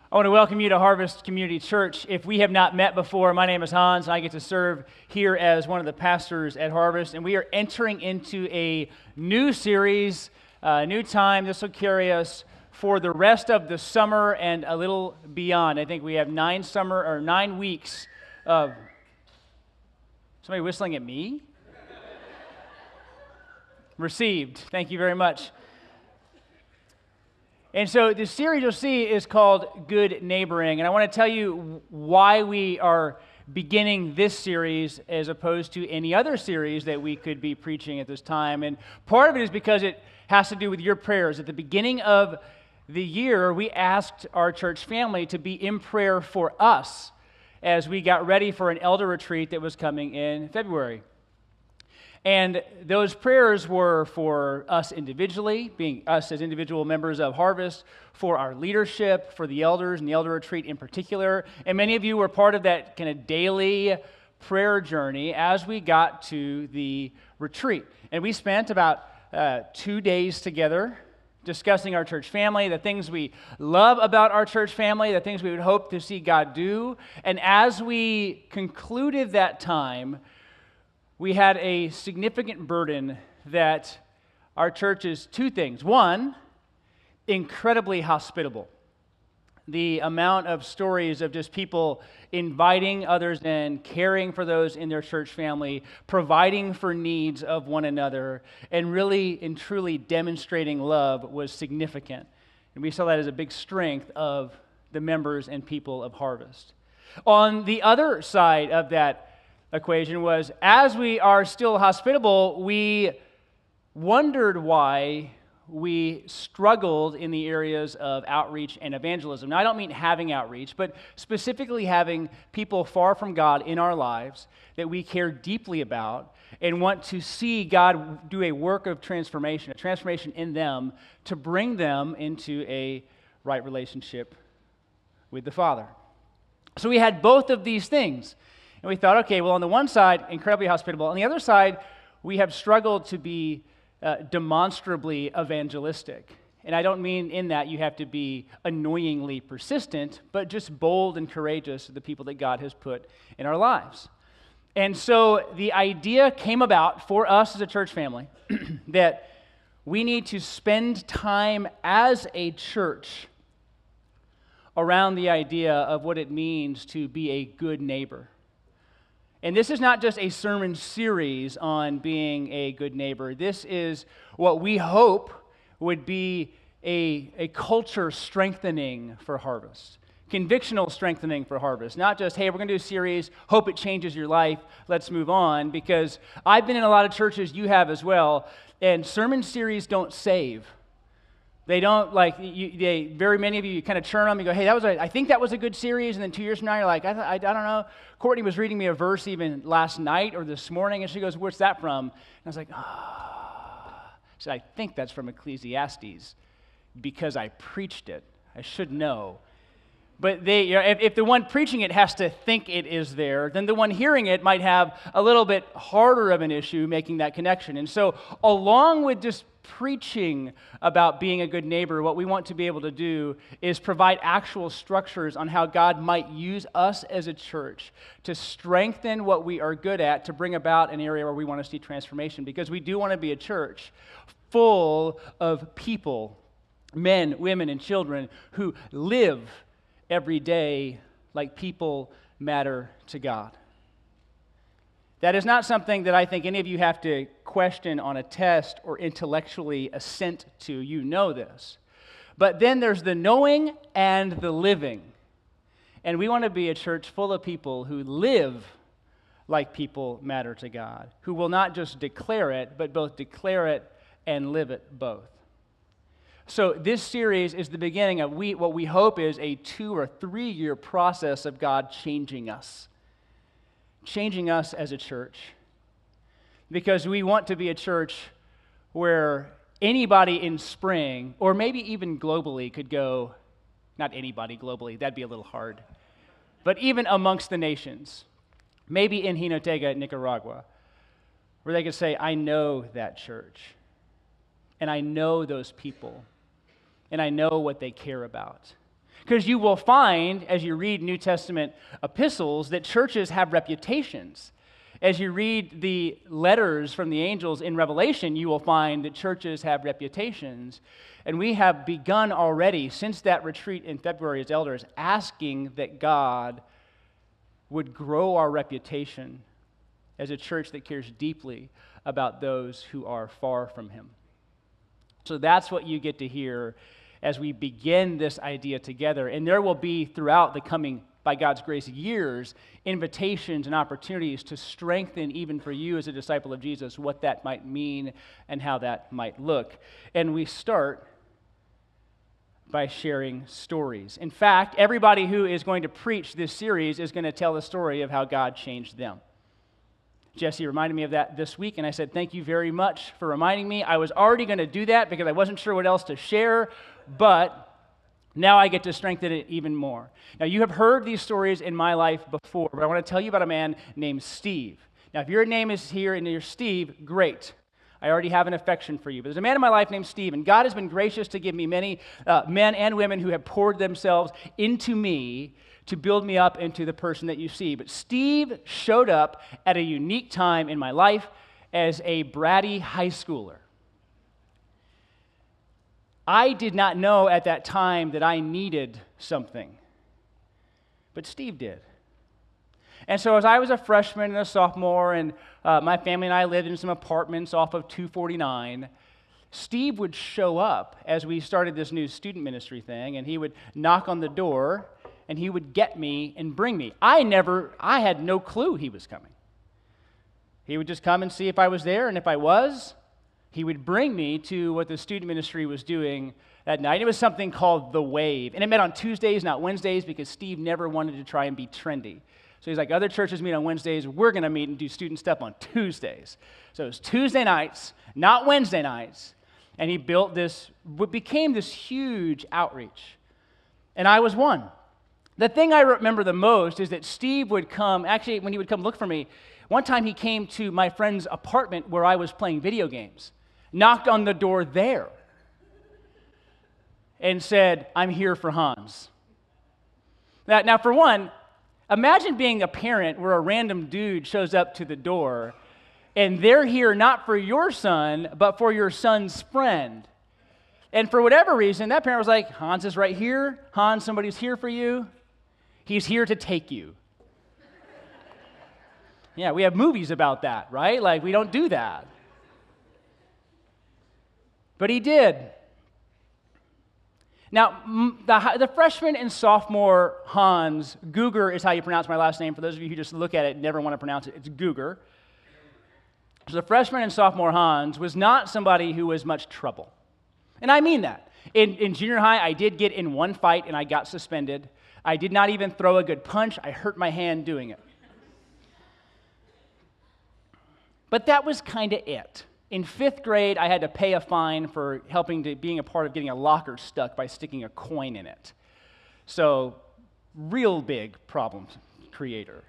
I want to welcome you to Harvest Community Church. If we have not met before, my name is Hans, and I get to serve here as one of the pastors at Harvest, and we are entering into a new series, new time. This will carry us for the rest of the summer and a little beyond. I think we have 9 weeks of... Somebody whistling at me? Received. Thank you very much. And so the series you'll see is called Good Neighboring, and I want to tell you why we are beginning this series as opposed to any other series that we could be preaching at this time. And part of it is because it has to do with your prayers. At the beginning of the year, we asked our church family to be in prayer for us as we got ready for an elder retreat that was coming in February. And those prayers were for us individually, being us as individual members of Harvest, for our leadership, for the elders and the elder retreat in particular. And many of you were part of that kind of daily prayer journey as we got to the retreat. And we spent about 2 days together discussing our church family, the things we love about our church family, the things we would hope to see God do. And as we concluded that time, we had a significant burden that our church is two things. One, incredibly hospitable. The amount of stories of just people inviting others in, caring for those in their church family, providing for needs of one another, and really and truly demonstrating love was significant. And we saw that as a big strength of the members and people of Harvest. On the other side of that equation was, as we are still hospitable, we wondered why we struggled in the areas of outreach and evangelism. Now, I don't mean having outreach, but specifically having people far from God in our lives that we care deeply about and want to see God do a work of transformation, a transformation in them to bring them into a right relationship with the Father. So we had both of these things. And we thought, okay, well, on the one side, incredibly hospitable. On the other side, we have struggled to be demonstrably evangelistic. And I don't mean in that you have to be annoyingly persistent, but just bold and courageous to the people that God has put in our lives. And so the idea came about for us as a church family that we need to spend time as a church around the idea of what it means to be a good neighbor. And this is not just a sermon series on being a good neighbor. This is what we hope would be a culture strengthening for Harvest, convictional strengthening for Harvest. Not just, hey, we're going to do a series, hope it changes your life, let's move on. Because I've been in a lot of churches, you have as well, and sermon series don't save. They don't, very many of you kind of churn them. You go, hey, I think that was a good series. And then 2 years from now, you're like, I don't know. Courtney was reading me a verse even last night or this morning, and she goes, where's that from? And I was like, I said, I think that's from Ecclesiastes because I preached it. I should know. But if the one preaching it has to think it is there, then the one hearing it might have a little bit harder of an issue making that connection. And so along with just preaching about being a good neighbor, what we want to be able to do is provide actual structures on how God might use us as a church to strengthen what we are good at to bring about an area where we want to see transformation. Because we do want to be a church full of people, men, women, and children who live every day like people matter to God. That is not something that I think any of you have to question on a test or intellectually assent to. You know this. But then there's the knowing and the living. And we want to be a church full of people who live like people matter to God, who will not just declare it, but both declare it and live it both. So this series is the beginning of what we hope is a 2 or 3 year process of God changing us as a church. Because we want to be a church where anybody in Spring, or maybe even globally, could go, not anybody globally, that'd be a little hard, but even amongst the nations, maybe in Jinotega, Nicaragua, where they could say, I know that church, and I know those people, and I know what they care about. Because you will find, as you read New Testament epistles, that churches have reputations. As you read the letters from the angels in Revelation, you will find that churches have reputations. And we have begun already, since that retreat in February as elders, asking that God would grow our reputation as a church that cares deeply about those who are far from Him. So that's what you get to hear as we begin this idea together. And there will be, throughout the coming, by God's grace, years, invitations and opportunities to strengthen, even for you as a disciple of Jesus, what that might mean and how that might look. And we start by sharing stories. In fact, everybody who is going to preach this series is going to tell the story of how God changed them. Jesse reminded me of that this week, and I said, thank you very much for reminding me. I was already going to do that because I wasn't sure what else to share, but now I get to strengthen it even more. Now, you have heard these stories in my life before, but I want to tell you about a man named Steve. Now, if your name is here and you're Steve, great. I already have an affection for you. But there's a man in my life named Steve, and God has been gracious to give me many men and women who have poured themselves into me to build me up into the person that you see. But Steve showed up at a unique time in my life as a bratty high schooler. I did not know at that time that I needed something, but Steve did. And so as I was a freshman and a sophomore, and my family and I lived in some apartments off of 249, Steve would show up as we started this new student ministry thing, and he would knock on the door, and he would get me and bring me. I had no clue he was coming. He would just come and see if I was there, and if I was, he would bring me to what the student ministry was doing that night. It was something called The Wave, and it met on Tuesdays, not Wednesdays, because Steve never wanted to try and be trendy. So he's like, other churches meet on Wednesdays, we're going to meet and do student stuff on Tuesdays. So it was Tuesday nights, not Wednesday nights, and he built this, what became this huge outreach. And I was one. The thing I remember the most is that Steve would come, actually when he would come look for me, one time he came to my friend's apartment where I was playing video games, knocked on the door there, and said, I'm here for Hans. Now for one, imagine being a parent where a random dude shows up to the door, and they're here not for your son, but for your son's friend. And for whatever reason, that parent was like, Hans is right here. Hans, somebody's here for you. He's here to take you. Yeah, we have movies about that, right? Like, we don't do that. But he did. Now, the freshman and sophomore Hans, Googer is how you pronounce my last name. For those of you who just look at it and never want to pronounce it, it's Googer. So the freshman and sophomore Hans was not somebody who was much trouble. And I mean that. In junior high, I did get in one fight and I got suspended. I did not even throw a good punch. I hurt my hand doing it. But that was kind of it. In 5th grade, I had to pay a fine for being a part of getting a locker stuck by sticking a coin in it. So, real big problem creator.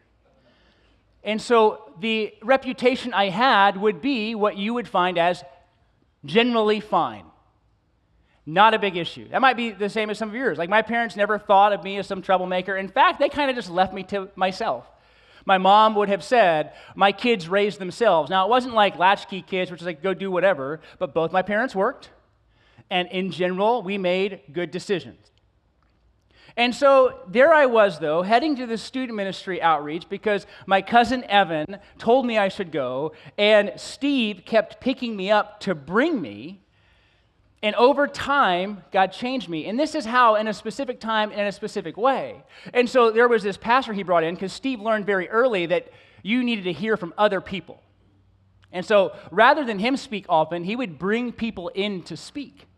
And so the reputation I had would be what you would find as generally fine. Not a big issue. That might be the same as some of yours. Like, my parents never thought of me as some troublemaker. In fact, they kind of just left me to myself. My mom would have said, my kids raised themselves. Now, it wasn't like latchkey kids, which is like, go do whatever, but both my parents worked, and in general, we made good decisions. And so there I was, though, heading to the student ministry outreach because my cousin Evan told me I should go, and Steve kept picking me up to bring me. And over time, God changed me. And this is how, in a specific time, in a specific way. And so there was this pastor he brought in, because Steve learned very early that you needed to hear from other people. And so rather than him speak often, he would bring people in to speak.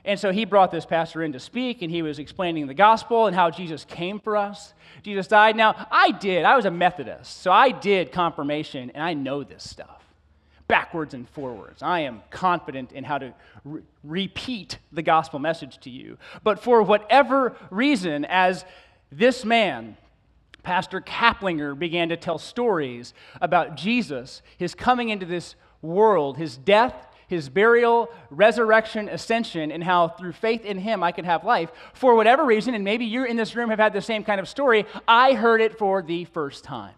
And so he brought this pastor in to speak, and he was explaining the gospel and how Jesus came for us. Jesus died. Now, I was a Methodist, so I did confirmation, and I know this stuff. Backwards and forwards. I am confident in how to repeat the gospel message to you. But for whatever reason, as this man, Pastor Kaplinger, began to tell stories about Jesus, his coming into this world, his death, his burial, resurrection, ascension, and how through faith in him I can have life. For whatever reason, and maybe you in this room have had the same kind of story, I heard it for the first time.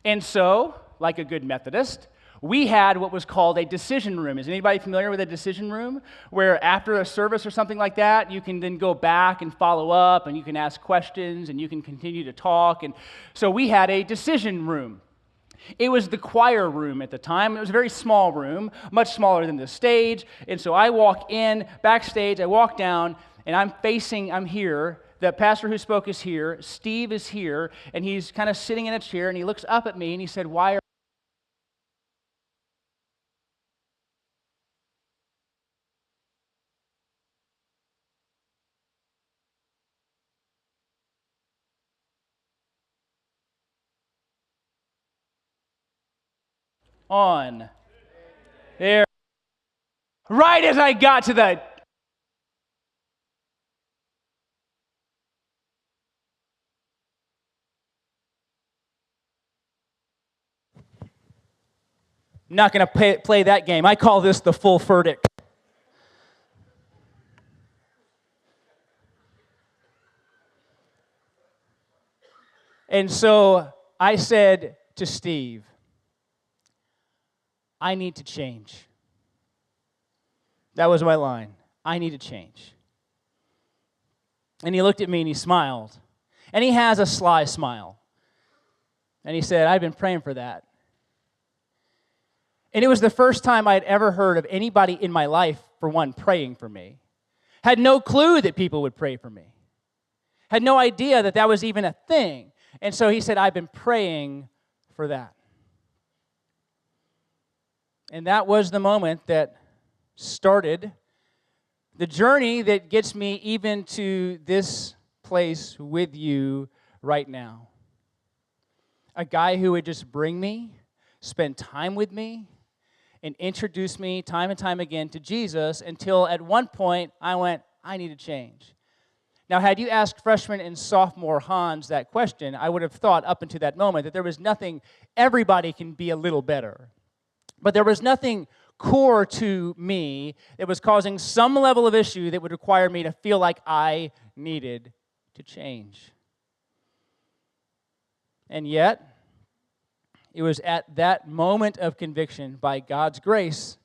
And so, like a good Methodist, we had what was called a decision room. Is anybody familiar with a decision room? Where after a service or something like that, you can then go back and follow up, and you can ask questions, and you can continue to talk. And so we had a decision room. It was the choir room at the time. It was a very small room, much smaller than the stage. And so I walk in, backstage, I walk down, and I'm here. The pastor who spoke is here. Steve is here, and he's kind of sitting in a chair, and he looks up at me, and he said, "Why are on there?" Right as I got to the I'm not going to play that game. I call this the full verdict. And so I said to Steve, "I need to change." That was my line. I need to change. And he looked at me and he smiled. And he has a sly smile. And he said, "I've been praying for that." And it was the first time I'd ever heard of anybody in my life, for one, praying for me. Had no clue that people would pray for me. Had no idea that that was even a thing. And so he said, "I've been praying for that." And that was the moment that started the journey that gets me even to this place with you right now. A guy who would just bring me, spend time with me, and introduce me time and time again to Jesus until at one point I went, I need to change. Now, had you asked freshman and sophomore Hans that question, I would have thought up until that moment that there was nothing, everybody can be a little better. But there was nothing core to me that was causing some level of issue that would require me to feel like I needed to change. And yet, it was at that moment of conviction, by God's grace,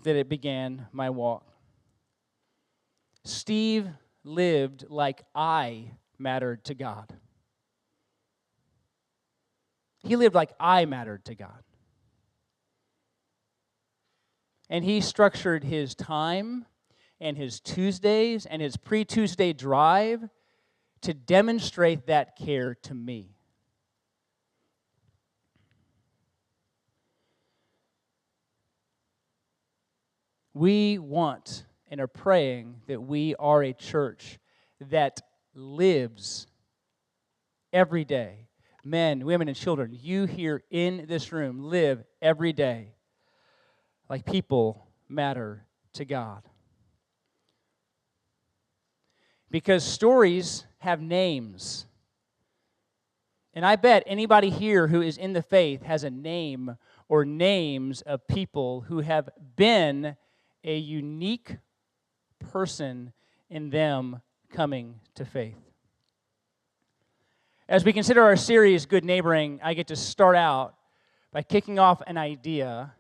that it began my walk. Steve lived like I mattered to God. He lived like I mattered to God. And he structured his time and his Tuesdays and his pre-Tuesday drive to demonstrate that care to me. We want and are praying that we are a church that lives every day. Men, women, and children, you here in this room live every day like people matter to God. Because stories have names. And I bet anybody here who is in the faith has a name or names of people who have been a unique person in them coming to faith. As we consider our series, Good Neighboring, I get to start out by kicking off an idea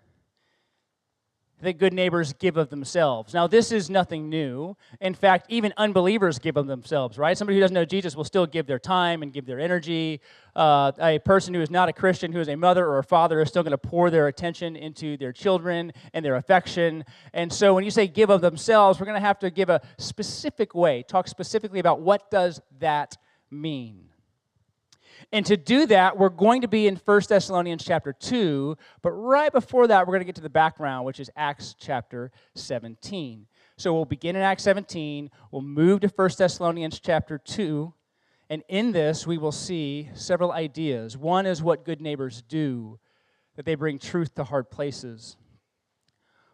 that good neighbors give of themselves. Now, this is nothing new. In fact, even unbelievers give of themselves, right? Somebody who doesn't know Jesus will still give their time and give their energy. A person who is not a Christian, who is a mother or a father, is still going to pour their attention into their children and their affection. And so when you say give of themselves, we're going to have to give a specific way, talk specifically about what does that mean. And to do that, we're going to be in 1 Thessalonians chapter 2, but right before that, we're going to get to the background, which is Acts chapter 17. So we'll begin in Acts 17, we'll move to 1 Thessalonians chapter 2, and in this, we will see several ideas. One is what good neighbors do, that they bring truth to hard places.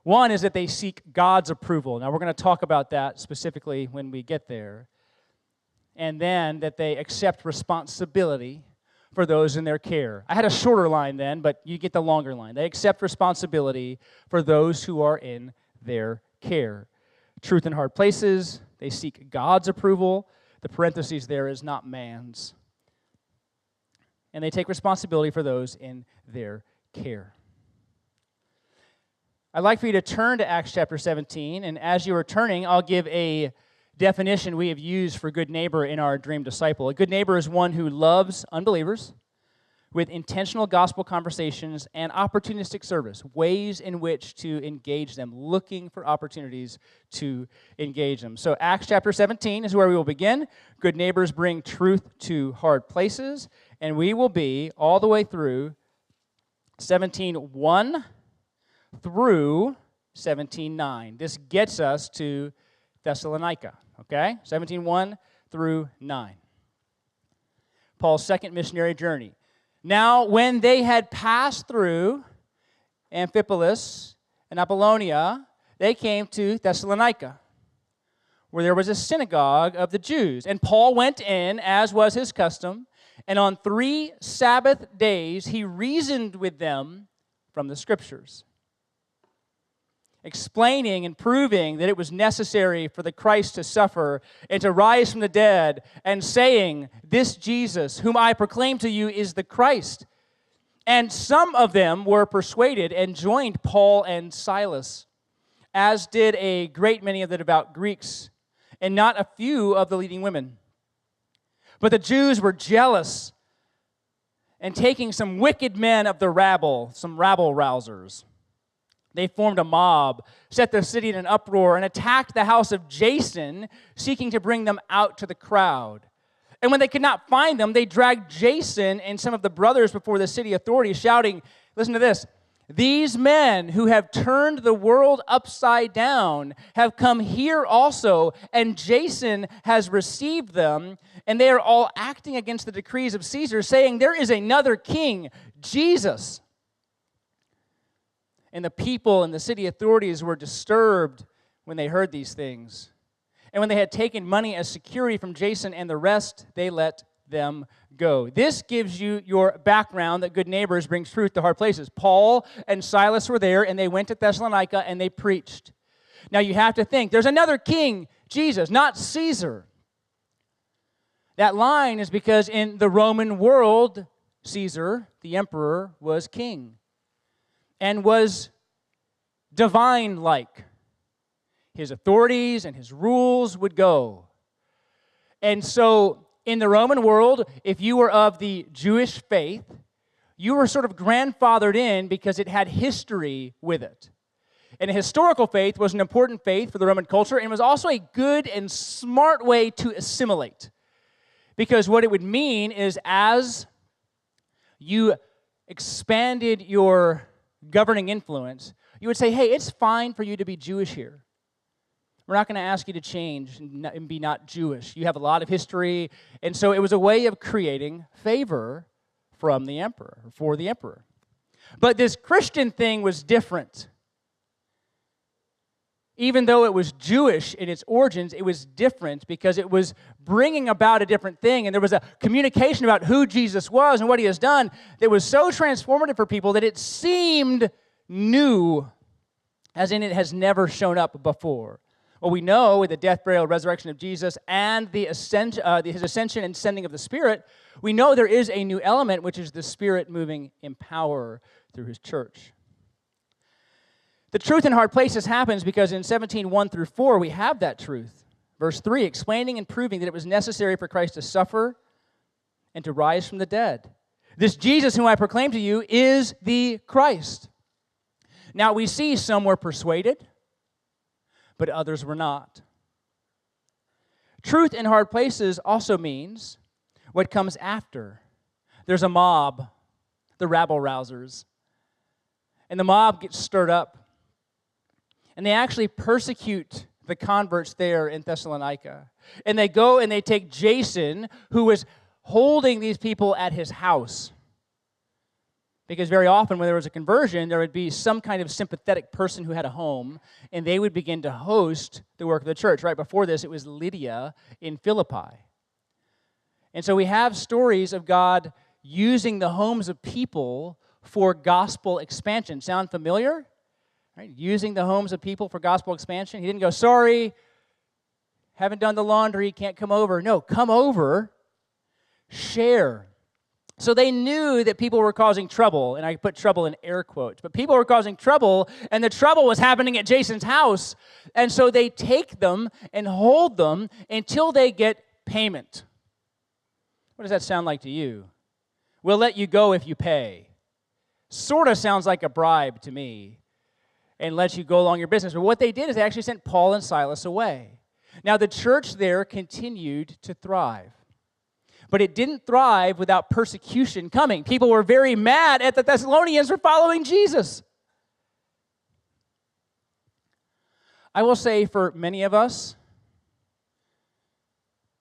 One is that they seek God's approval. Now, we're going to talk about that specifically when we get there. And then that they accept responsibility for those in their care. I had a shorter line then, but you get the longer line. They accept responsibility for those who are in their care. Truth in hard places, they seek God's approval. The parentheses there is not man's. And they take responsibility for those in their care. I'd like for you to turn to Acts chapter 17, and as you are turning, I'll give a definition we have used for good neighbor in our Dream Disciple. A good neighbor is one who loves unbelievers with intentional gospel conversations and opportunistic service, ways in which to engage them, looking for opportunities to engage them. So Acts chapter 17 is where we will begin. Good neighbors bring truth to hard places, and we will be all the way through 17:1 through 17:9. This gets us to Thessalonica, okay? 17:1 through 9. Paul's second missionary journey. Now, when they had passed through Amphipolis and Apollonia, they came to Thessalonica, where there was a synagogue of the Jews. And Paul went in, as was his custom, and on 3 Sabbath days he reasoned with them from the Scriptures, explaining and proving that it was necessary for the Christ to suffer and to rise from the dead, and saying, "This Jesus, whom I proclaim to you, is the Christ." And some of them were persuaded and joined Paul and Silas, as did a great many of the devout Greeks, and not a few of the leading women. But the Jews were jealous, and taking some wicked men of the rabble, some rabble-rousers, they formed a mob, set the city in an uproar, and attacked the house of Jason, seeking to bring them out to the crowd. And when they could not find them, they dragged Jason and some of the brothers before the city authorities, shouting, listen to this, "These men who have turned the world upside down have come here also, and Jason has received them, and they are all acting against the decrees of Caesar, saying, there is another king, Jesus." And the people and the city authorities were disturbed when they heard these things. And when they had taken money as security from Jason and the rest, they let them go. This gives you your background that good neighbors brings truth to hard places. Paul and Silas were there, and they went to Thessalonica, and they preached. Now you have to think, there's another king, Jesus, not Caesar. That line is because in the Roman world, Caesar, the emperor, was king and was divine-like. His authorities and his rules would go. And so in the Roman world, if you were of the Jewish faith, you were sort of grandfathered in because it had history with it. And a historical faith was an important faith for the Roman culture, and was also a good and smart way to assimilate. Because what it would mean is as you expanded your governing influence, you would say, hey, it's fine for you to be Jewish here. We're not going to ask you to change and be not Jewish. You have a lot of history. And so it was a way of creating favor from the emperor, for the emperor. But this Christian thing was different. Even though it was Jewish in its origins, it was different because it was bringing about a different thing. And there was a communication about who Jesus was and what he has done that was so transformative for people that it seemed new, as in it has never shown up before. Well, we know with the death, burial, resurrection of Jesus and the his ascension and sending of the Spirit, we know there is a new element, which is the Spirit moving in power through his church. The truth in hard places happens because in 17:1 through 4, we have that truth. Verse 3, explaining and proving that it was necessary for Christ to suffer and to rise from the dead. This Jesus whom I proclaim to you is the Christ. Now we see some were persuaded, but others were not. Truth in hard places also means what comes after. There's a mob, the rabble-rousers, and the mob gets stirred up. And they actually persecute the converts there in Thessalonica. And they go and they take Jason, who was holding these people at his house. Because very often when there was a conversion, there would be some kind of sympathetic person who had a home, and they would begin to host the work of the church. Right before this, it was Lydia in Philippi. And so we have stories of God using the homes of people for gospel expansion. Sound familiar? Right? Using the homes of people for gospel expansion. He didn't go, sorry, haven't done the laundry, can't come over. No, come over, share. So they knew that people were causing trouble, and I put trouble in air quotes, but people were causing trouble, and the trouble was happening at Jason's house, and so they take them and hold them until they get payment. What does that sound like to you? We'll let you go if you pay. Sort of sounds like a bribe to me, and lets you go along your business. But what they did is they actually sent Paul and Silas away. Now the church there continued to thrive. But it didn't thrive without persecution coming. People were very mad at the Thessalonians for following Jesus. I will say for many of us,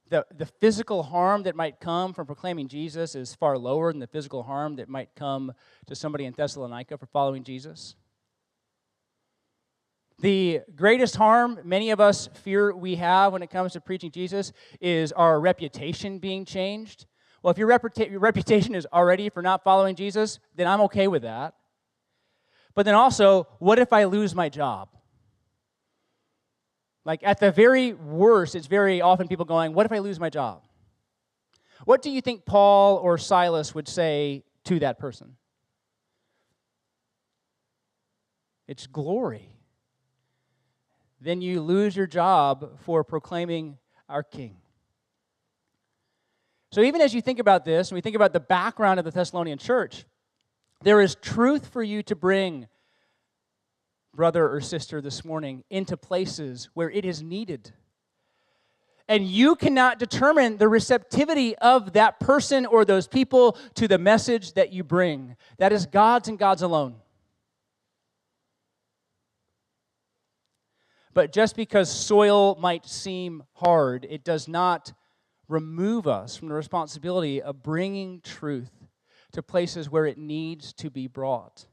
the physical harm that might come from proclaiming Jesus is far lower than the physical harm that might come to somebody in Thessalonica for following Jesus. The greatest harm many of us fear we have when it comes to preaching Jesus is our reputation being changed. Well, if your reputation is already for not following Jesus, then I'm okay with that. But then also, what if I lose my job? Like at the very worst, it's very often people going, what if I lose my job? What do you think Paul or Silas would say to that person? It's glory. Then you lose your job for proclaiming our King. So even as you think about this, and we think about the background of the Thessalonian church, there is truth for you to bring, brother or sister, this morning into places where it is needed. And you cannot determine the receptivity of that person or those people to the message that you bring. That is God's and God's alone. But just because soil might seem hard, it does not remove us from the responsibility of bringing truth to places where it needs to be brought.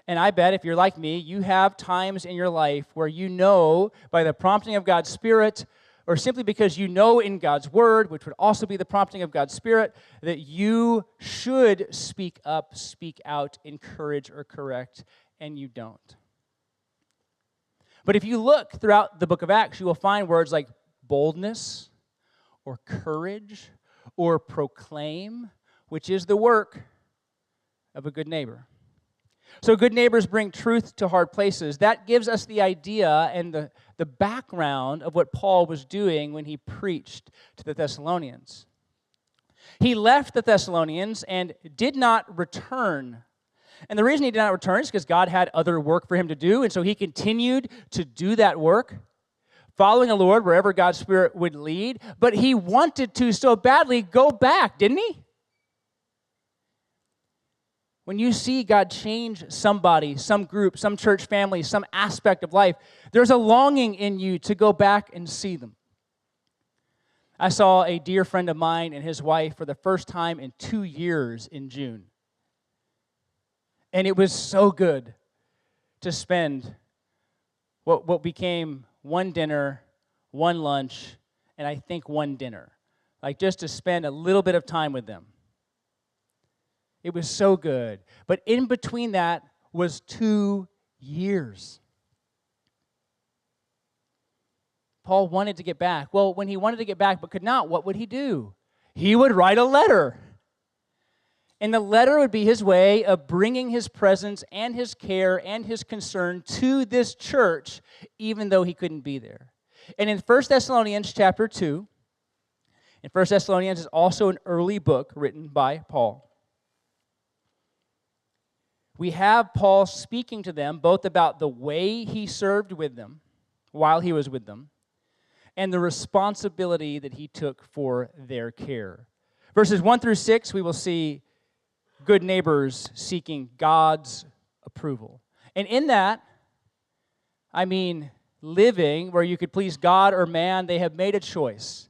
And I bet if you're like me, you have times in your life where you know by the prompting of God's Spirit, or simply because you know in God's Word, which would also be the prompting of God's Spirit, that you should speak up, speak out, encourage, or correct, and you don't. But if you look throughout the book of Acts, you will find words like boldness or courage or proclaim, which is the work of a good neighbor. So good neighbors bring truth to hard places. That gives us the idea and the background of what Paul was doing when he preached to the Thessalonians. He left the Thessalonians and did not return. And the reason he did not return is because God had other work for him to do, and so he continued to do that work, following the Lord wherever God's Spirit would lead, but he wanted to so badly go back, didn't he? When you see God change somebody, some group, some church family, some aspect of life, there's a longing in you to go back and see them. I saw a dear friend of mine and his wife for the first time in 2 years in June. And it was so good to spend what became one dinner, one lunch, and I think one dinner. Like just to spend a little bit of time with them. It was so good. But in between that was 2 years. Paul wanted to get back. Well, when he wanted to get back but could not, what would he do? He would write a letter. And the letter would be his way of bringing his presence and his care and his concern to this church, even though he couldn't be there. And in 1 Thessalonians chapter 2, and 1 Thessalonians is also an early book written by Paul. We have Paul speaking to them both about the way he served with them while he was with them and the responsibility that he took for their care. Verses 1 through 6, we will see good neighbors seeking God's approval. And in that, I mean living where you could please God or man. They have made a choice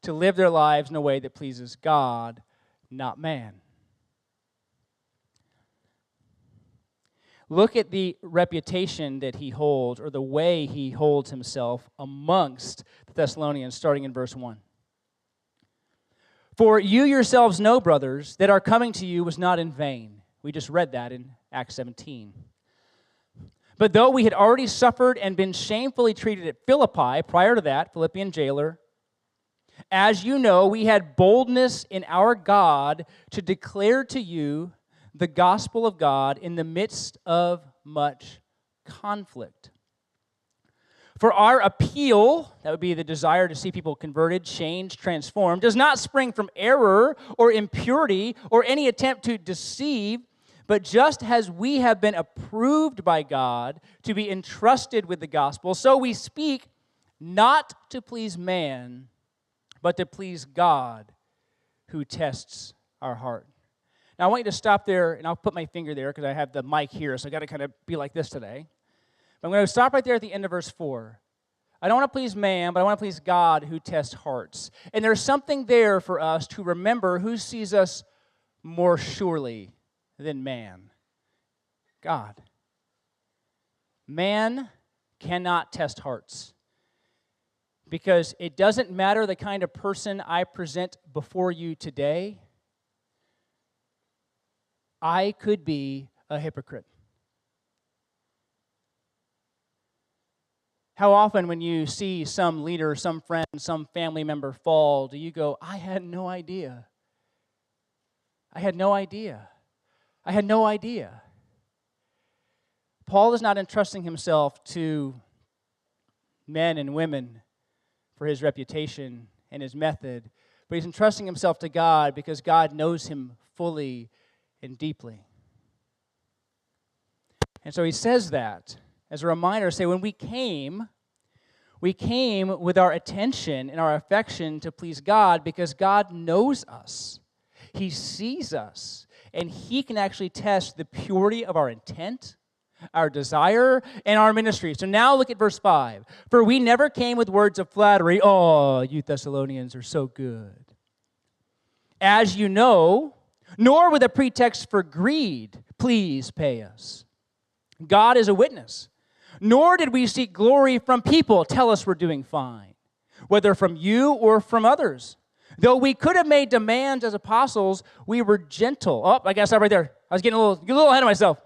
to live their lives in a way that pleases God, not man. Look at the reputation that he holds, or the way he holds himself amongst the Thessalonians, starting in verse 1. For you yourselves know, brothers, that our coming to you was not in vain. We just read that in Acts 17. But though we had already suffered and been shamefully treated at Philippi, prior to that, Philippian jailer, as you know, we had boldness in our God to declare to you the gospel of God in the midst of much conflict. For our appeal, that would be the desire to see people converted, changed, transformed, does not spring from error or impurity or any attempt to deceive, but just as we have been approved by God to be entrusted with the gospel, so we speak not to please man, but to please God who tests our heart. Now, I want you to stop there, and I'll put my finger there because I have the mic here, so I got to kind of be like this today. But I'm going to stop right there at the end of verse 4. I don't want to please man, but I want to please God who tests hearts. And there's something there for us to remember who sees us more surely than man. God. Man cannot test hearts because it doesn't matter the kind of person I present before you today. I could be a hypocrite. How often when you see some leader, some friend, some family member fall, do you go, I had no idea. I had no idea. I had no idea. Paul is not entrusting himself to men and women for his reputation and his method, but he's entrusting himself to God because God knows him fully and deeply. And so he says that as a reminder, say, when we came with our attention and our affection to please God because God knows us. He sees us, and He can actually test the purity of our intent, our desire, and our ministry. So now look at verse 5. For we never came with words of flattery. Oh, you Thessalonians are so good. As you know, nor with a pretext for greed, please pay us. God is a witness. Nor did we seek glory from people. Tell us we're doing fine, whether from you or from others. Though we could have made demands as apostles, we were gentle. Oh, I got to stop right there. I was getting a little ahead of myself.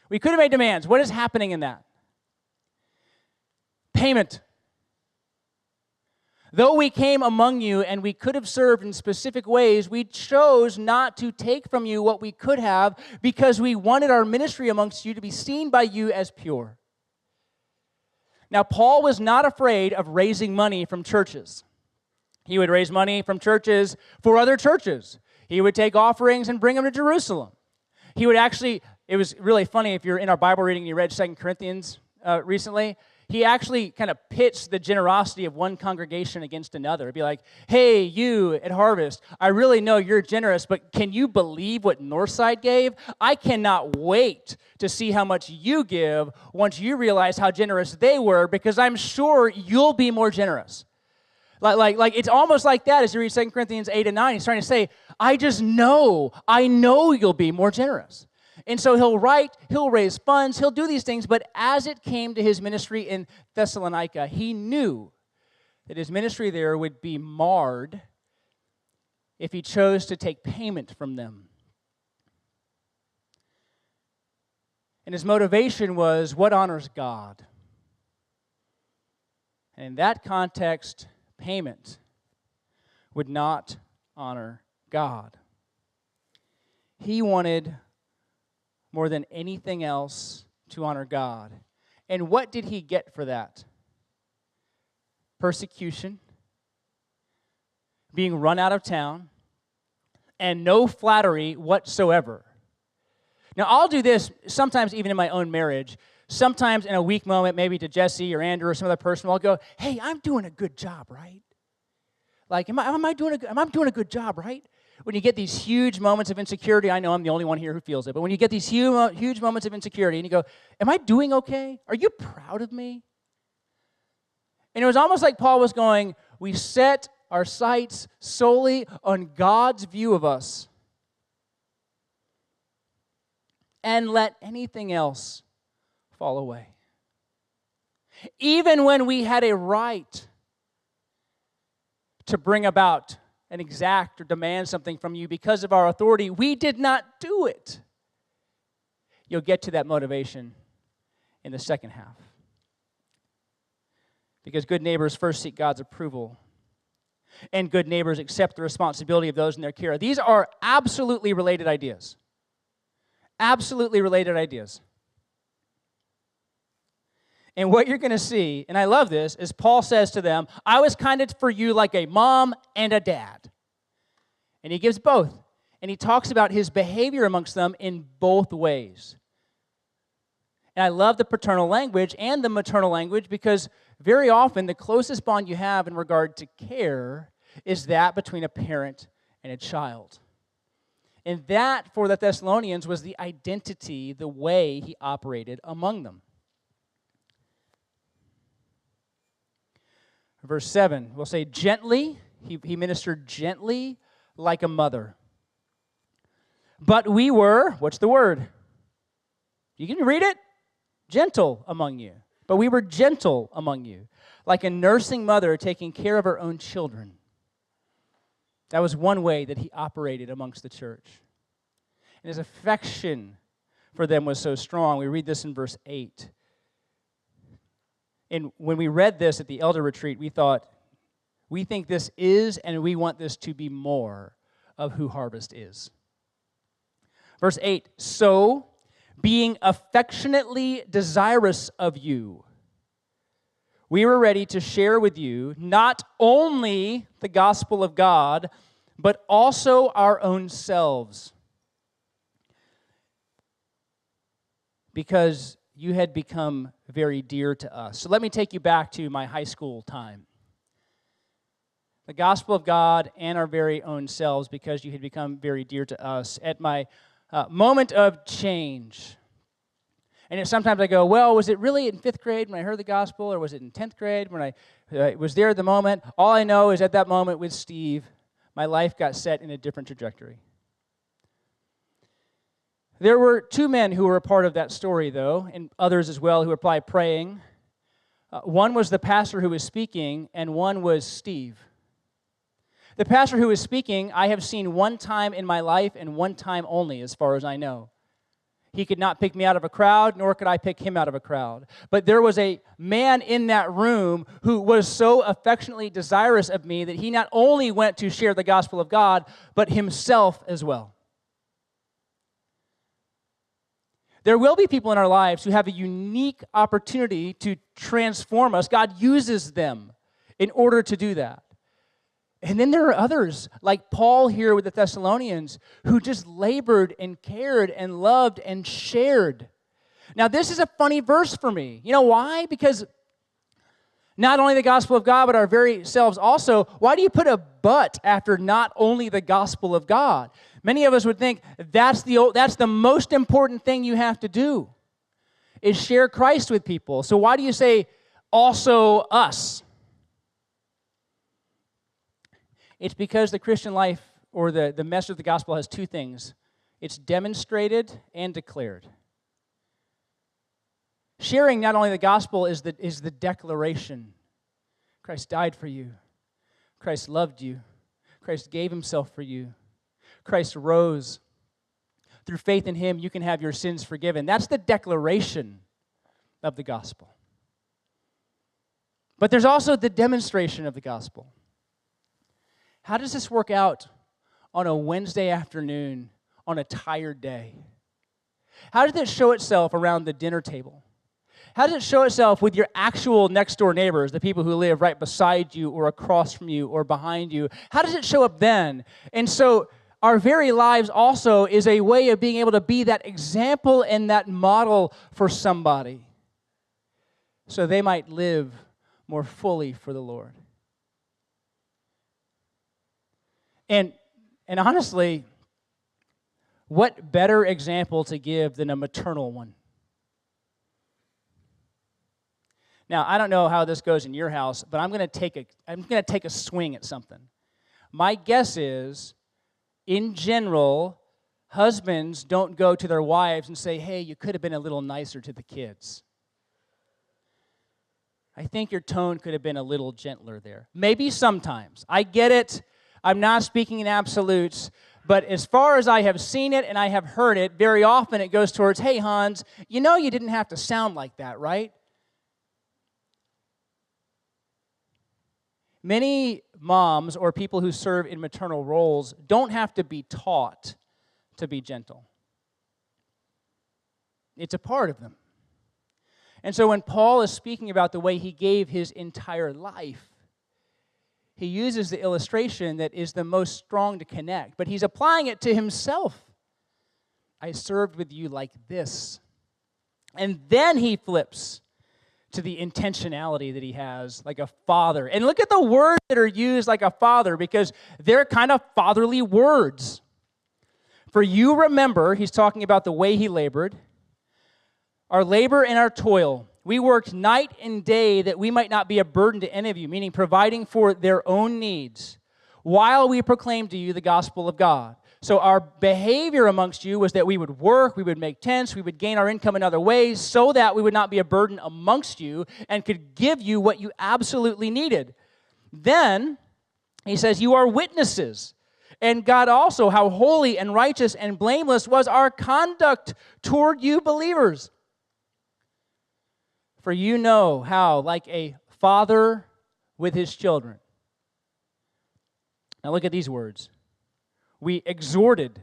We could have made demands. What is happening in that? Payment. Though we came among you and we could have served in specific ways, we chose not to take from you what we could have because we wanted our ministry amongst you to be seen by you as pure. Now, Paul was not afraid of raising money from churches. He would raise money from churches for other churches. He would take offerings and bring them to Jerusalem. He would actually, it was really funny if you're in our Bible reading and you read 2 Corinthians recently, he actually kind of pitched the generosity of one congregation against another. It'd be like, hey, you at Harvest, I really know you're generous, but can you believe what Northside gave? I cannot wait to see how much you give once you realize how generous they were, because I'm sure you'll be more generous. Like it's almost like that as you read 2 Corinthians 8 and 9. He's trying to say, I know you'll be more generous. And so he'll write, he'll raise funds, he'll do these things, but as it came to his ministry in Thessalonica, he knew that his ministry there would be marred if he chose to take payment from them. And his motivation was, what honors God? And in that context, payment would not honor God. He wanted more than anything else to honor God. And what did he get for that? Persecution, being run out of town, and no flattery whatsoever. Now, I'll do this sometimes even in my own marriage. Sometimes in a weak moment, maybe to Jesse or Andrew or some other person, I'll go, hey, I'm doing a good job, right? Like, am I doing a good job, right? When you get these huge moments of insecurity, I know I'm the only one here who feels it, but when you get these huge moments of insecurity and you go, am I doing okay? Are you proud of me? And it was almost like Paul was going, we set our sights solely on God's view of us and let anything else fall away. Even when we had a right to bring about and exact or demand something from you because of our authority. We did not do it. You'll get to that motivation in the second half. Because good neighbors first seek God's approval, and good neighbors accept the responsibility of those in their care. These are absolutely related ideas. Absolutely related ideas. And what you're going to see, and I love this, is Paul says to them, I was kind of for you like a mom and a dad. And he gives both. And he talks about his behavior amongst them in both ways. And I love the paternal language and the maternal language because very often the closest bond you have in regard to care is that between a parent and a child. And that, for the Thessalonians, was the identity, the way he operated among them. Verse 7, we'll say, gently, he ministered gently like a mother. But we were, what's the word? You can read it? Gentle among you. But we were gentle among you, like a nursing mother taking care of her own children. That was one way that he operated amongst the church. And his affection for them was so strong. We read this in verse 8. And when we read this at the elder retreat, we thought, we think this is, and we want this to be more of who Harvest is. Verse 8, so, being affectionately desirous of you, we were ready to share with you not only the gospel of God, but also our own selves, because you had become very dear to us. So let me take you back to my high school time. The gospel of God and our very own selves, because you had become very dear to us. At my moment of change, and sometimes I go, well, was it really in 5th grade when I heard the gospel, or was it in 10th grade when I was there at the moment? All I know is at that moment with Steve, my life got set in a different trajectory. There were 2 men who were a part of that story, though, and others as well who were probably praying. One was the pastor who was speaking, and one was Steve. The pastor who was speaking, I have seen one time in my life and one time only, as far as I know. He could not pick me out of a crowd, nor could I pick him out of a crowd. But there was a man in that room who was so affectionately desirous of me that he not only went to share the gospel of God, but himself as well. There will be people in our lives who have a unique opportunity to transform us. God uses them in order to do that. And then there are others, like Paul here with the Thessalonians, who just labored and cared and loved and shared. Now, this is a funny verse for me. You know why? Because not only the gospel of God, but our very selves also. Why do you put a but after not only the gospel of God? Many of us would think that's the most important thing you have to do, is share Christ with people. So why do you say also us? It's because the Christian life, or the message of the gospel, has 2 things. It's demonstrated and declared. Sharing not only the gospel is the declaration. Christ died for you. Christ loved you. Christ gave himself for you. Christ rose. Through faith in him, you can have your sins forgiven. That's the declaration of the gospel. But there's also the demonstration of the gospel. How does this work out on a Wednesday afternoon on a tired day? How does it show itself around the dinner table? How does it show itself with your actual next-door neighbors, the people who live right beside you or across from you or behind you? How does it show up then? And so our very lives also is a way of being able to be that example and that model for somebody so they might live more fully for the Lord. And honestly, what better example to give than a maternal one? Now, I don't know how this goes in your house, but I'm going to take a swing at something. My guess is, in general, husbands don't go to their wives and say, "Hey, you could have been a little nicer to the kids." I think your tone could have been a little gentler there. Maybe sometimes. I get it. I'm not speaking in absolutes, but as far as I have seen it and I have heard it, very often it goes towards, hey, Hans, you know you didn't have to sound like that, right? Many moms or people who serve in maternal roles don't have to be taught to be gentle. It's a part of them. And so when Paul is speaking about the way he gave his entire life, he uses the illustration that is the most strong to connect, but he's applying it to himself. I served with you like this. And then he flips to the intentionality that he has like a father. And look at the words that are used like a father, because they're kind of fatherly words. For you remember, he's talking about the way he labored, our labor and our toil. We worked night and day that we might not be a burden to any of you, meaning providing for their own needs, while we proclaimed to you the gospel of God. So our behavior amongst you was that we would work, we would make tents, we would gain our income in other ways so that we would not be a burden amongst you and could give you what you absolutely needed. Then, he says, you are witnesses. And God also, how holy and righteous and blameless was our conduct toward you believers. For you know how, like a father with his children. Now look at these words. We exhorted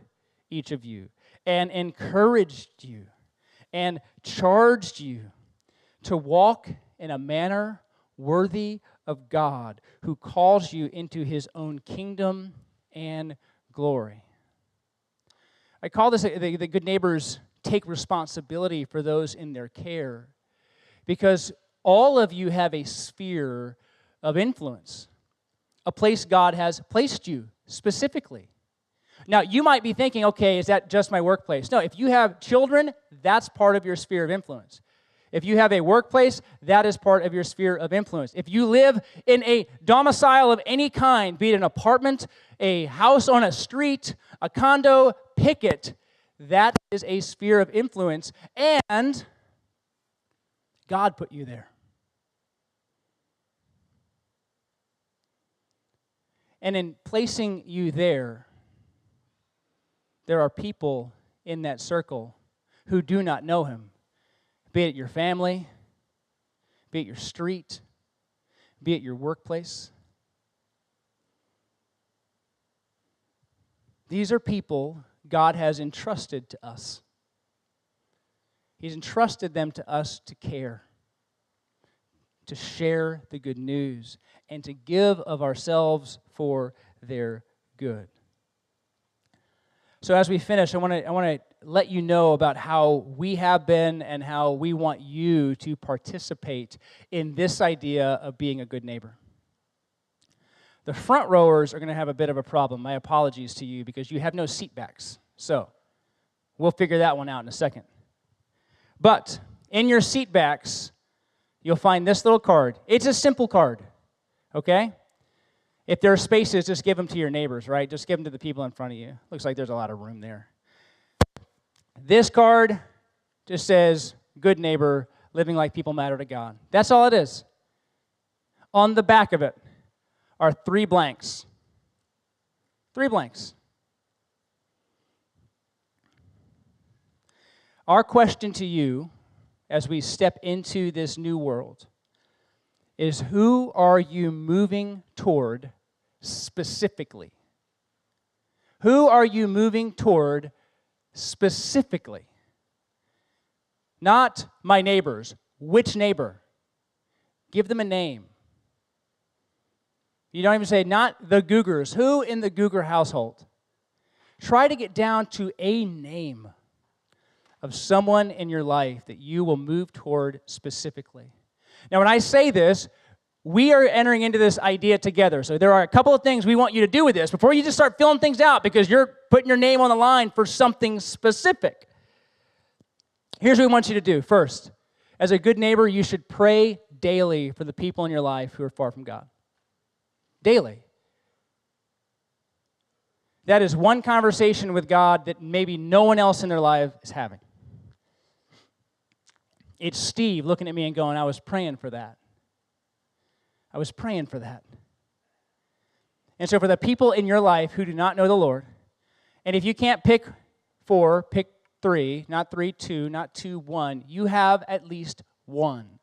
each of you and encouraged you and charged you to walk in a manner worthy of God, who calls you into his own kingdom and glory. I call this the good neighbors take responsibility for those in their care, because all of you have a sphere of influence, a place God has placed you specifically. Now, you might be thinking, okay, is that just my workplace? No, if you have children, that's part of your sphere of influence. If you have a workplace, that is part of your sphere of influence. If you live in a domicile of any kind, be it an apartment, a house on a street, a condo, pick it, that is a sphere of influence, and God put you there. And in placing you there, there are people in that circle who do not know him, be it your family, be it your street, be it your workplace. These are people God has entrusted to us. He's entrusted them to us to care, to share the good news, and to give of ourselves for their good. So as we finish, I want to let you know about how we have been and how we want you to participate in this idea of being a good neighbor. The front rowers are going to have a bit of a problem. My apologies to you, because you have no seat backs. So we'll figure that one out in a second. But in your seat backs, you'll find this little card. It's a simple card, okay? If there are spaces, just give them to your neighbors, right? Just give them to the people in front of you. Looks like there's a lot of room there. This card just says, good neighbor, living like people matter to God. That's all it is. On the back of it are 3 blanks. 3 blanks. Our question to you as we step into this new world is, who are you moving toward specifically? Who are you moving toward specifically? Not my neighbors. Which neighbor? Give them a name. You don't even say, not the Googers. Who in the Googer household? Try to get down to a name of someone in your life that you will move toward specifically. Now, when I say this, we are entering into this idea together. So there are a couple of things we want you to do with this before you just start filling things out, because you're putting your name on the line for something specific. Here's what we want you to do. First, as a good neighbor, you should pray daily for the people in your life who are far from God. Daily. That is one conversation with God that maybe no one else in their life is having. It's Steve looking at me and going, I was praying for that. I was praying for that. And so for the people in your life who do not know the Lord, and if you can't pick 4, pick 3, not 3, 2, not 2, 1, you have at least one.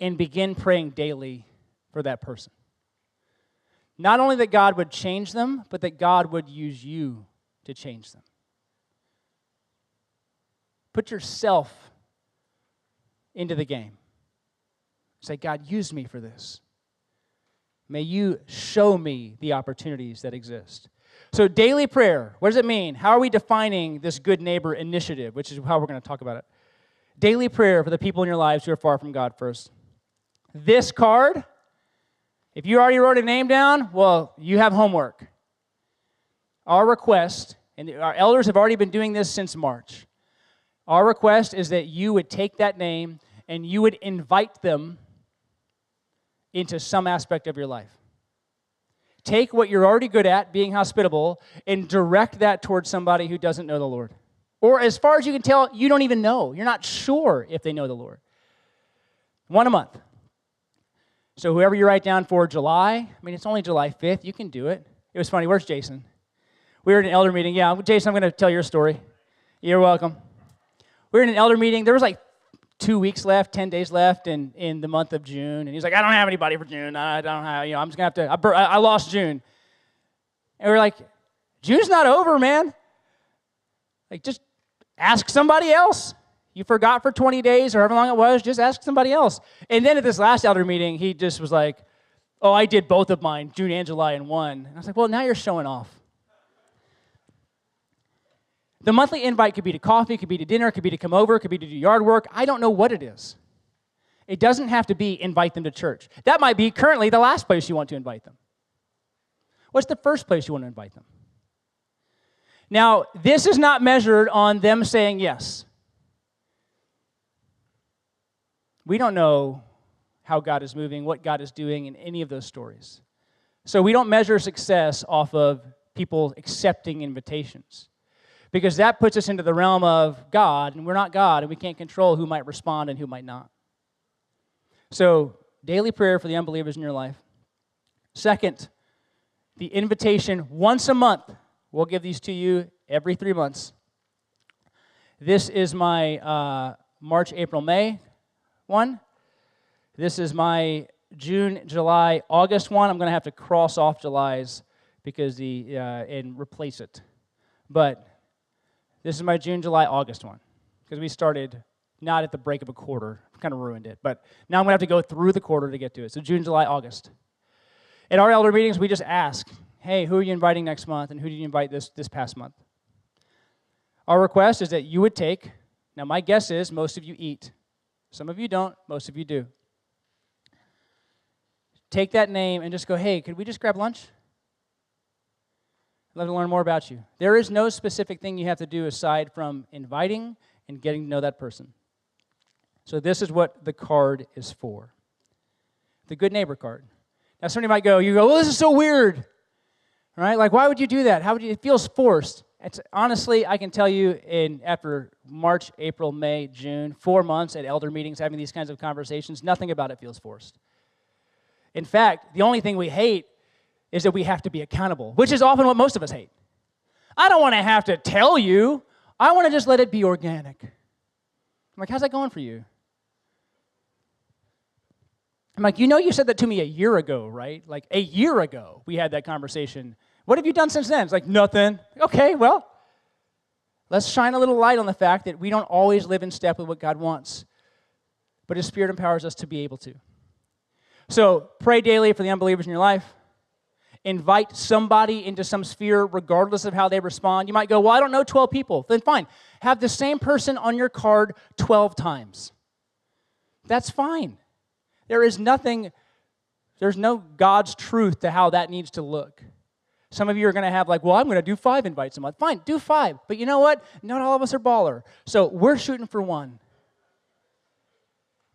And begin praying daily for that person. Not only that God would change them, but that God would use you to change them. Put yourself into the game. Say, God, use me for this. May you show me the opportunities that exist. So daily prayer, what does it mean? How are we defining this good neighbor initiative, which is how we're going to talk about it? Daily prayer for the people in your lives who are far from God first. This card, if you already wrote a name down, well, you have homework. Our request, and our elders have already been doing this since March. Our request is that you would take that name and you would invite them into some aspect of your life. Take what you're already good at, being hospitable, and direct that towards somebody who doesn't know the Lord. Or as far as you can tell, you don't even know. You're not sure if they know the Lord. One a month. So whoever you write down for July, it's only July 5th, you can do it. It was funny, where's Jason? We were at an elder meeting. Yeah, Jason, I'm going to tell your story. You're welcome. We were in an elder meeting. There was like 2 weeks left, 10 days left in the month of June. And he's like, I don't have anybody for June. I don't have, I'm just going to have to, I lost June. And we're like, June's not over, man. Like, just ask somebody else. You forgot for 20 days or however long it was, just ask somebody else. And then at this last elder meeting, he just was like, oh, I did both of mine, June and July in one. And I was like, well, now you're showing off. The monthly invite could be to coffee, could be to dinner, could be to come over, could be to do yard work. I don't know what it is. It doesn't have to be invite them to church. That might be currently the last place you want to invite them. What's the first place you want to invite them? Now, this is not measured on them saying yes. We don't know how God is moving, what God is doing in any of those stories. So we don't measure success off of people accepting invitations, because that puts us into the realm of God, and we're not God, and we can't control who might respond and who might not. So daily prayer for the unbelievers in your life. Second, the invitation once a month. We'll give these to you every 3 months. This is my March, April, May one. This is my June, July, August one. I'm going to have to cross off July's because and replace it. But this is my June, July, August one because we started not at the break of a quarter. Kind of ruined it. But now I'm going to have to go through the quarter to get to it. So June, July, August. At our elder meetings, we just ask, hey, who are you inviting next month, and who did you invite this past month? Our request is that you would take, now my guess is most of you eat. Some of you don't, most of you do. Take that name and just go, hey, could we just grab lunch? I'd love to learn more about you. There is no specific thing you have to do aside from inviting and getting to know that person. So this is what the card is for. The good neighbor card. Now somebody might go, well, this is so weird. Right? Like, why would you do that? It feels forced. Honestly, I can tell you after March, April, May, June, 4 months at elder meetings having these kinds of conversations, nothing about it feels forced. In fact, the only thing we hate is that we have to be accountable, which is often what most of us hate. I don't want to have to tell you. I want to just let it be organic. I'm like, how's that going for you? I'm like, you said that to me a year ago, right? Like a year ago we had that conversation. What have you done since then? It's like, nothing. Okay, well, let's shine a little light on the fact that we don't always live in step with what God wants, but His Spirit empowers us to be able to. So pray daily for the unbelievers in your life. Invite somebody into some sphere regardless of how they respond. You might go, well, I don't know 12 people. Then fine. Have the same person on your card 12 times. That's fine. There's no God's truth to how that needs to look. Some of you are going to have like, well, I'm going to do 5 invites a month. Fine, do 5. But you know what? Not all of us are baller. So we're shooting for 1.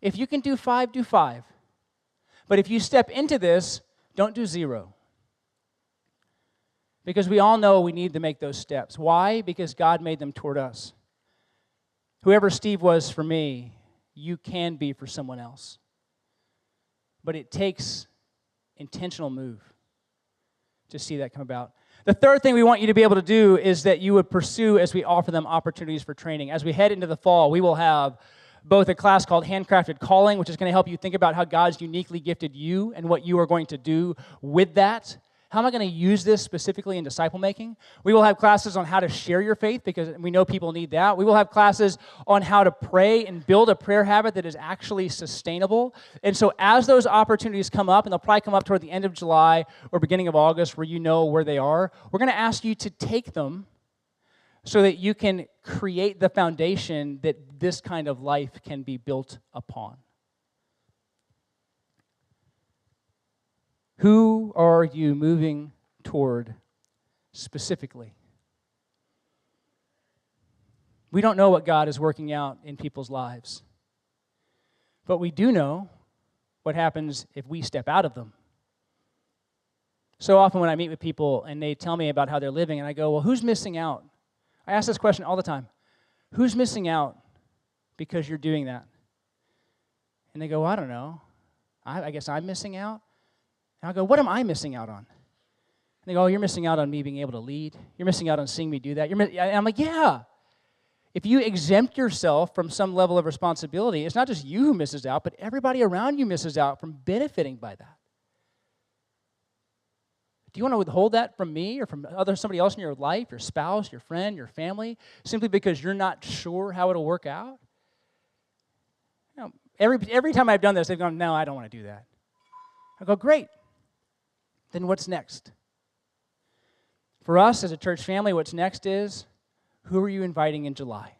If you can do 5, do 5. But if you step into this, don't do 0. Because we all know we need to make those steps. Why? Because God made them toward us. Whoever Steve was for me, you can be for someone else. But it takes intentional move to see that come about. The third thing we want you to be able to do is that you would pursue as we offer them opportunities for training. As we head into the fall, we will have both a class called Handcrafted Calling, which is going to help you think about how God's uniquely gifted you and what you are going to do with that. How am I going to use this specifically in disciple making? We will have classes on how to share your faith because we know people need that. We will have classes on how to pray and build a prayer habit that is actually sustainable. And so as those opportunities come up, and they'll probably come up toward the end of July or beginning of August where you know where they are, we're going to ask you to take them so that you can create the foundation that this kind of life can be built upon. Who are you moving toward specifically? We don't know what God is working out in people's lives, but we do know what happens if we step out of them. So often when I meet with people and they tell me about how they're living, and I go, well, who's missing out? I ask this question all the time. Who's missing out because you're doing that? And they go, well, I don't know. I guess I'm missing out. And I go, what am I missing out on? And they go, oh, you're missing out on me being able to lead. You're missing out on seeing me do that. And I'm like, yeah. If you exempt yourself from some level of responsibility, it's not just you who misses out, but everybody around you misses out from benefiting by that. Do you want to withhold that from me or from somebody else in your life, your spouse, your friend, your family, simply because you're not sure how it'll work out? You know, every time I've done this, they've gone, no, I don't want to do that. I go, great. Then what's next? For us as a church family, what's next is, who are you inviting in July?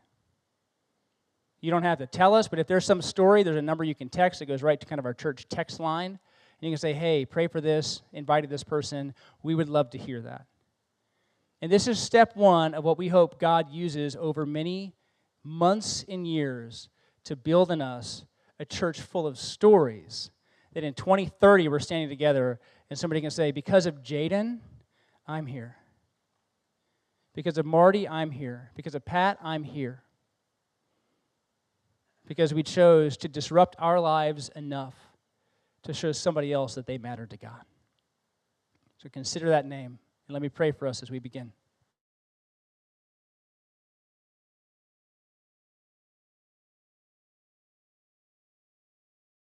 You don't have to tell us, but if there's some story, there's a number you can text that goes right to kind of our church text line. And you can say, hey, pray for this, invited this person. We would love to hear that. And this is step one of what we hope God uses over many months and years to build in us a church full of stories that in 2030 we're standing together and somebody can say, because of Jaden, I'm here. Because of Marty, I'm here. Because of Pat, I'm here. Because we chose to disrupt our lives enough to show somebody else that they matter to God. So consider that name, and let me pray for us as we begin.